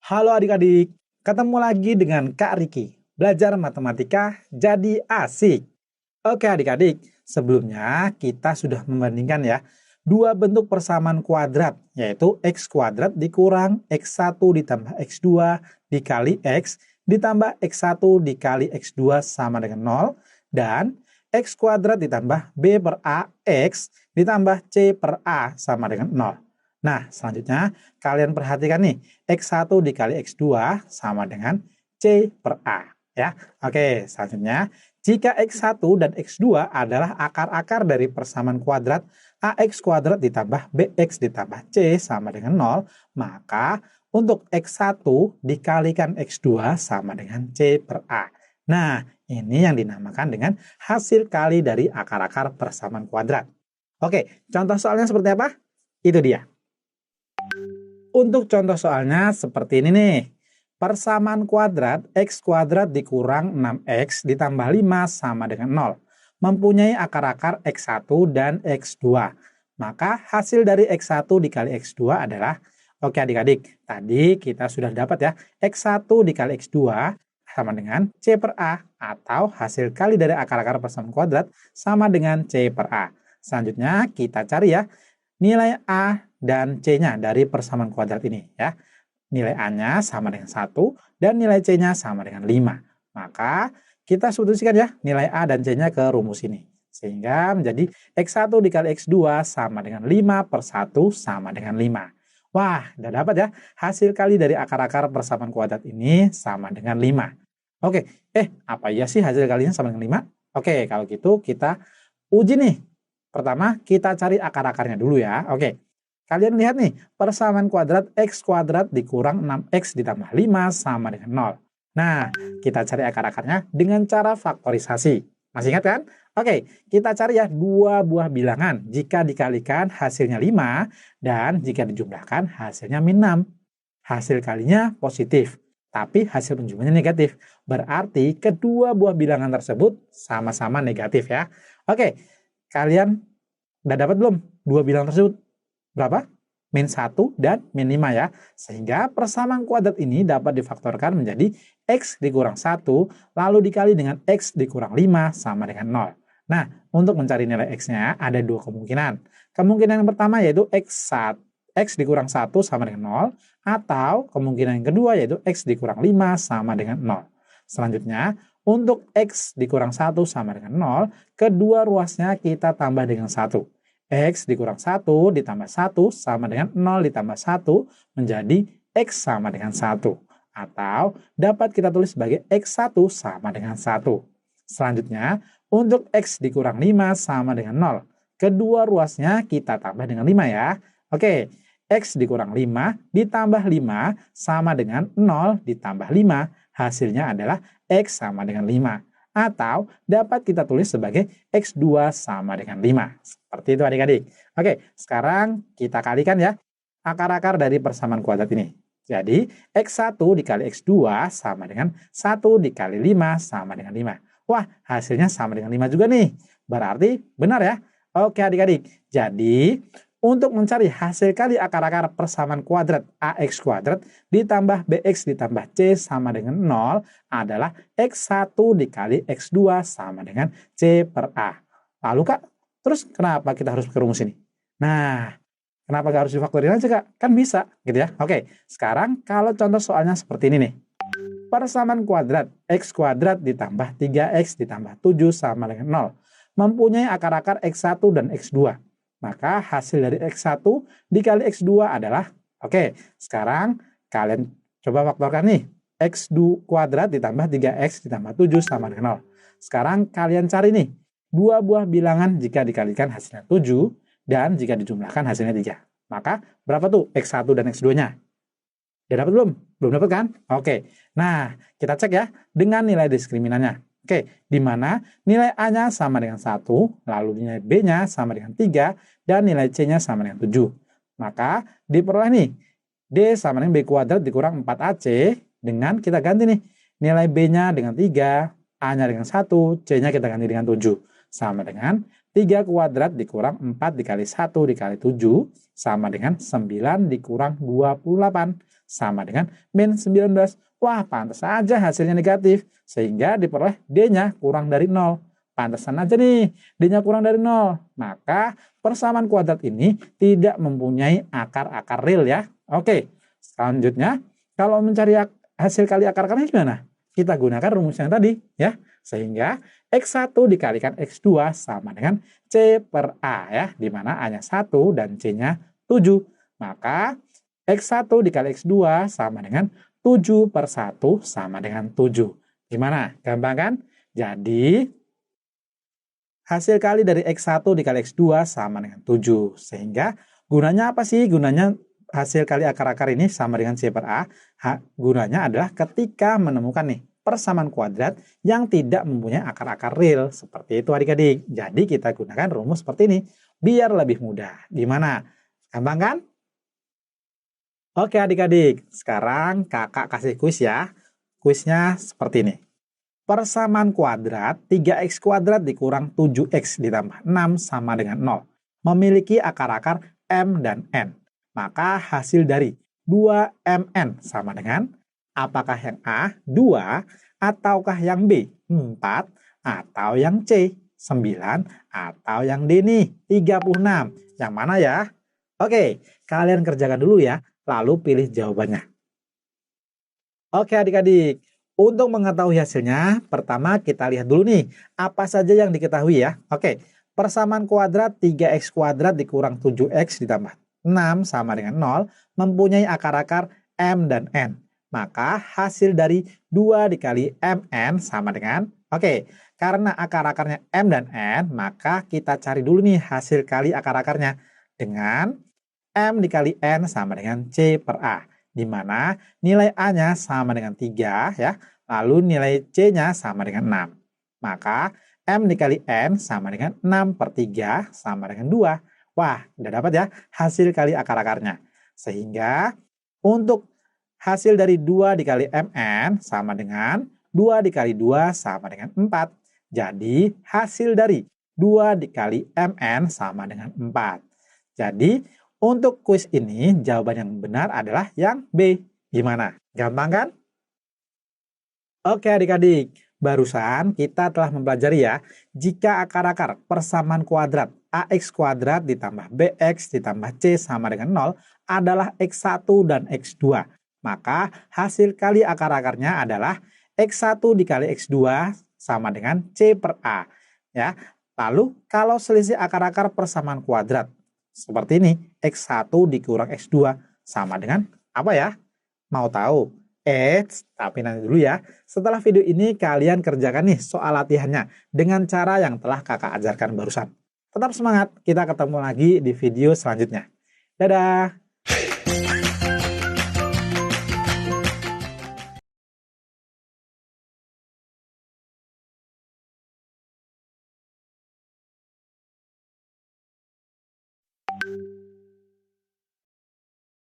Halo adik-adik, ketemu lagi dengan Kak Riki. Belajar matematika jadi asik. Oke adik-adik, sebelumnya kita sudah membandingkan ya dua bentuk persamaan kuadrat, yaitu x kuadrat dikurang x1 ditambah x2 dikali x ditambah x1 dikali x2 sama dengan 0, dan x kuadrat ditambah b per a x ditambah c per a sama dengan 0. Nah, selanjutnya kalian perhatikan nih, x1 dikali x2 sama dengan c per a. Ya, oke, selanjutnya jika x1 dan x2 adalah akar-akar dari persamaan kuadrat ax kuadrat ditambah bx ditambah c sama dengan 0, maka untuk x1 dikalikan x2 sama dengan c per a. Nah, ini yang dinamakan dengan hasil kali dari akar-akar persamaan kuadrat. Oke, contoh soalnya seperti apa? Itu dia. Untuk contoh soalnya seperti ini nih. Persamaan kuadrat x kuadrat dikurang 6x ditambah 5 sama dengan 0. Mempunyai akar-akar x1 dan x2. Maka hasil dari x1 dikali x2 adalah, oke adik-adik, tadi kita sudah dapat ya, x1 dikali x2 sama dengan c per a, atau hasil kali dari akar-akar persamaan kuadrat sama dengan c per a. Selanjutnya kita cari ya, nilai a dan c-nya dari persamaan kuadrat ini ya. Nilai a-nya sama dengan 1 dan nilai c-nya sama dengan 5. Maka kita substitusikan ya nilai a dan c-nya ke rumus ini. Sehingga menjadi x1 dikali x2 sama dengan 5 per 1 sama dengan 5. Wah, udah dapat ya. Hasil kali dari akar-akar persamaan kuadrat ini sama dengan 5. Oke, apa ya sih hasil kalinya sama dengan 5? Oke, kalau gitu kita uji nih. Pertama, kita cari akar-akarnya dulu ya. Oke. Kalian lihat nih, persamaan kuadrat x kuadrat dikurang 6x ditambah 5 sama dengan 0. Nah, kita cari akar-akarnya dengan cara faktorisasi. Masih ingat kan? Oke, kita cari ya dua buah bilangan. Jika dikalikan hasilnya 5 dan jika dijumlahkan hasilnya min 6. Hasil kalinya positif, tapi hasil penjumlahnya negatif. Berarti kedua buah bilangan tersebut sama-sama negatif ya. Oke, kalian udah dapat belum dua bilangan tersebut? Berapa? Min 1 dan min 5 ya. Sehingga persamaan kuadrat ini dapat difaktorkan menjadi x dikurang 1 lalu dikali dengan x dikurang 5 sama dengan 0. Nah, untuk mencari nilai x-nya ada dua kemungkinan. Kemungkinan yang pertama yaitu x dikurang 1 sama dengan 0, atau kemungkinan yang kedua yaitu x dikurang 5 sama dengan 0. Selanjutnya, untuk x dikurang 1 sama dengan 0, kedua ruasnya kita tambah dengan 1. X dikurang 1 ditambah 1 sama dengan 0 ditambah 1 menjadi X sama dengan 1. Atau dapat kita tulis sebagai X1 sama dengan 1. Selanjutnya, untuk X dikurang 5 sama dengan 0. Kedua ruasnya kita tambah dengan 5 ya. Oke, X dikurang 5 ditambah 5 sama dengan 0 ditambah 5. Hasilnya adalah X sama dengan 5. Atau dapat kita tulis sebagai X2 sama dengan 5. Seperti itu adik-adik. Oke, sekarang kita kalikan ya akar-akar dari persamaan kuadrat ini. Jadi, X1 dikali X2 sama dengan 1 dikali 5 sama dengan 5. Wah, hasilnya sama dengan 5 juga nih. Berarti benar ya? Oke adik-adik. Jadi, untuk mencari hasil kali akar-akar persamaan kuadrat ax kuadrat ditambah bx ditambah c sama dengan 0 adalah x1 dikali x2 sama dengan c per a. Lalu Kak, terus kenapa kita harus pakai rumus ini? Nah, kenapa gak harus difaktorin aja Kak? Kan bisa gitu ya. Oke, sekarang kalau contoh soalnya seperti ini nih. Persamaan kuadrat x kuadrat ditambah 3x ditambah 7 sama dengan 0 mempunyai akar-akar x1 dan x2. Maka hasil dari X1 dikali X2 adalah, oke, sekarang kalian coba faktorkan nih. X2 kuadrat ditambah 3X ditambah 7 sama dengan 0. Sekarang kalian cari nih, dua buah bilangan jika dikalikan hasilnya 7 dan jika dijumlahkan hasilnya 3. Maka berapa tuh X1 dan X2-nya? Udah dapat belum? Belum dapat kan? Oke, nah kita cek ya dengan nilai diskriminannya. Oke, di mana nilai A-nya sama dengan 1, lalu nilai B-nya sama dengan 3, dan nilai C-nya sama dengan 7. Maka diperoleh nih, D sama dengan B kuadrat dikurang 4AC, dengan kita ganti nih, nilai B-nya dengan 3, A-nya dengan 1, C-nya kita ganti dengan 7. Sama dengan 3 kuadrat dikurang 4 dikali 1 dikali 7, sama dengan 9 dikurang 28. sama dengan min 19. Wah, pantas saja hasilnya negatif. Sehingga diperoleh D-nya kurang dari 0. Pantasan aja nih, D-nya kurang dari 0. Maka persamaan kuadrat ini tidak mempunyai akar-akar real ya. Oke, selanjutnya kalau mencari hasil kali akar-akarnya gimana? Kita gunakan rumus yang tadi ya. Sehingga X1 dikalikan X2 sama dengan C per A ya. Di mana A-nya 1 dan C-nya 7. Maka X1 dikali X2 sama dengan 7 per 1 sama dengan 7. Gimana? Gampang kan? Jadi hasil kali dari X1 dikali X2 sama dengan 7. Sehingga gunanya apa sih? Gunanya hasil kali akar-akar ini sama dengan C per A. Gunanya adalah ketika menemukan nih persamaan kuadrat yang tidak mempunyai akar-akar real. Seperti itu adik-adik. Jadi kita gunakan rumus seperti ini. Biar lebih mudah. Gimana? Gampang kan? Oke adik-adik. Sekarang kakak kasih kuis ya. Kuisnya seperti ini. Persamaan kuadrat 3x kuadrat dikurang 7x ditambah 6 sama dengan 0. Memiliki akar-akar m dan n. Maka hasil dari 2mn sama dengan apakah yang A 2 ataukah yang B 4 atau yang C 9 atau yang D nih 36. Yang mana ya? Oke, kalian kerjakan dulu ya, lalu pilih jawabannya. Oke adik-adik. Untuk mengetahui hasilnya, pertama kita lihat dulu nih, apa saja yang diketahui ya. Oke, persamaan kuadrat 3x kuadrat dikurang 7x ditambah 6 sama dengan 0, mempunyai akar-akar m dan n. Maka hasil dari 2 dikali mn sama dengan, oke, karena akar-akarnya m dan n, maka kita cari dulu nih hasil kali akar-akarnya. Dengan m dikali n sama dengan c per a. Di mana nilai A-nya sama dengan 3 ya, lalu nilai C-nya sama dengan 6. Maka M dikali N sama dengan 6 per 3 sama dengan 2. Wah, udah dapat ya hasil kali akar-akarnya. Sehingga untuk hasil dari 2 dikali MN sama dengan 2 dikali 2 sama dengan 4. Jadi hasil dari 2 dikali MN sama dengan 4. Jadi untuk kuis ini, jawaban yang benar adalah yang B. Gimana? Gampang kan? Oke adik-adik, barusan kita telah mempelajari ya, jika akar-akar persamaan kuadrat AX kuadrat ditambah BX ditambah C sama dengan 0 adalah X1 dan X2. Maka hasil kali akar-akarnya adalah X1 dikali X2 sama dengan C per A. Ya. Lalu kalau selisih akar-akar persamaan kuadrat, seperti ini, X1 dikurang X2 sama dengan apa ya? Mau tahu? Tapi nanti dulu ya. Setelah video ini kalian kerjakan nih soal latihannya dengan cara yang telah kakak ajarkan barusan. Tetap semangat, kita ketemu lagi di video selanjutnya. Dadah!